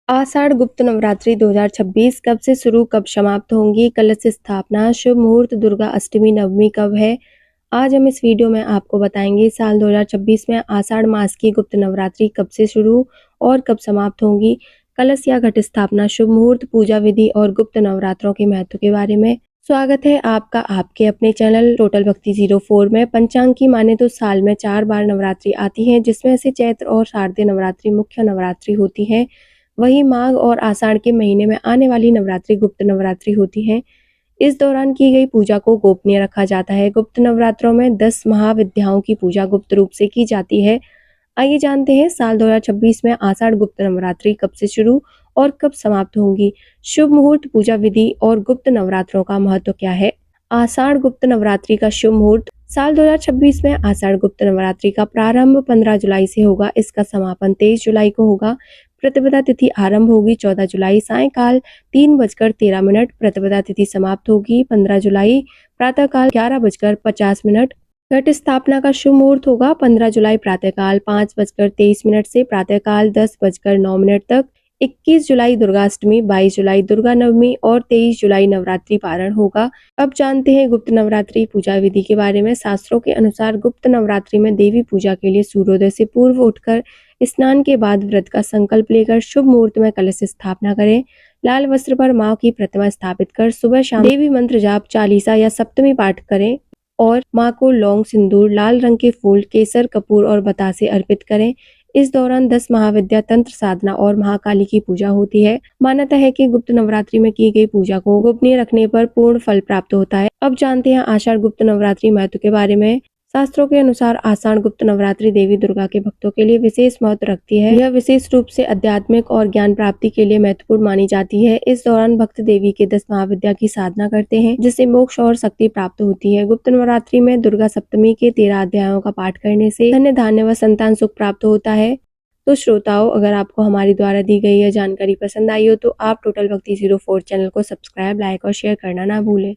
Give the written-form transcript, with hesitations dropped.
आषाढ़ गुप्त नवरात्रि 2026 कब से शुरू, कब समाप्त होंगी? कलश स्थापना, शुभ मुहूर्त, दुर्गा अष्टमी, नवमी कब है? आज हम इस वीडियो में आपको बताएंगे साल 2026 में आषाढ़ मास की गुप्त नवरात्रि कब से शुरू और कब समाप्त होंगी। कलश या घट स्थापना, शुभ मुहूर्त, पूजा विधि और गुप्त नवरात्रों के महत्व के बारे में। स्वागत है आपका आपके अपने चैनल टोटल भक्ति 04 में। पंचांग की माने तो साल में 4 बार नवरात्रि आती है, जिसमें से चैत्र और शारदीय नवरात्रि मुख्य नवरात्रि होती है। वहीं माघ और आषाढ़ के महीने में आने वाली नवरात्रि गुप्त नवरात्रि होती है। इस दौरान की गई पूजा को गोपनीय रखा जाता है। गुप्त नवरात्रों में 10 महाविद्याओं की पूजा गुप्त रूप से की जाती है। आइए जानते हैं साल 2026 में आषाढ़ गुप्त नवरात्रि कब से शुरू और कब समाप्त होंगी। शुभ मुहूर्त, पूजा विधि और गुप्त नवरात्रों का महत्व क्या है। आषाढ़ गुप्त नवरात्रि का शुभ मुहूर्त। साल 2026 में आषाढ़ गुप्त नवरात्रि का प्रारंभ 15 जुलाई से होगा। इसका समापन 23 जुलाई को होगा। प्रतिपदा तिथि आरंभ होगी 14 जुलाई सायंकाल 3:13। प्रतिपदा तिथि समाप्त होगी 15 जुलाई प्रातःकाल 11:50। घट स्थापना का शुभ मुहूर्त होगा 15 जुलाई प्रातःकाल 5:23 से प्रातःकाल 10:09 तक। 21 जुलाई दुर्गाष्टमी, 22 जुलाई दुर्गा नवमी और 23 जुलाई नवरात्रि पारण होगा। अब जानते हैं गुप्त नवरात्रि पूजा विधि के बारे में। शास्त्रों के अनुसार गुप्त नवरात्रि में देवी पूजा के लिए सूर्योदय से पूर्व उठकर स्नान के बाद व्रत का संकल्प लेकर शुभ मुहूर्त में कलश स्थापना करें। लाल वस्त्र पर मां की प्रतिमा स्थापित कर सुबह शाम देवी मंत्र जाप, चालीसा या सप्तमी पाठ करें और मां को लौंग, सिंदूर, लाल रंग के फूल, केसर, कपूर और बतासे अर्पित करें। इस दौरान 10 महाविद्या, तंत्र साधना और महाकाली की पूजा होती है। मान्यता है कि गुप्त नवरात्रि में की गई पूजा को गोपनीय रखने पर पूर्ण फल प्राप्त होता है। अब जानते हैं आषाढ़ गुप्त नवरात्रि महत्व के बारे में। शास्त्रों के अनुसार आषाढ़ गुप्त नवरात्रि देवी दुर्गा के भक्तों के लिए विशेष महत्व रखती है। यह विशेष रूप से आध्यात्मिक और ज्ञान प्राप्ति के लिए महत्वपूर्ण मानी जाती है। इस दौरान भक्त देवी के 10 महाविद्या की साधना करते हैं, जिससे मोक्ष और शक्ति प्राप्त होती है। गुप्त नवरात्रि में दुर्गा सप्तमी के 13 अध्यायों का पाठ करने से धन्य धान्य व संतान सुख प्राप्त होता है। तो श्रोताओं, अगर आपको हमारी द्वारा दी गई यह जानकारी पसंद आई हो तो आप टोटल भक्ति 04 चैनल को सब्सक्राइब, लाइक और शेयर करना ना भूलें।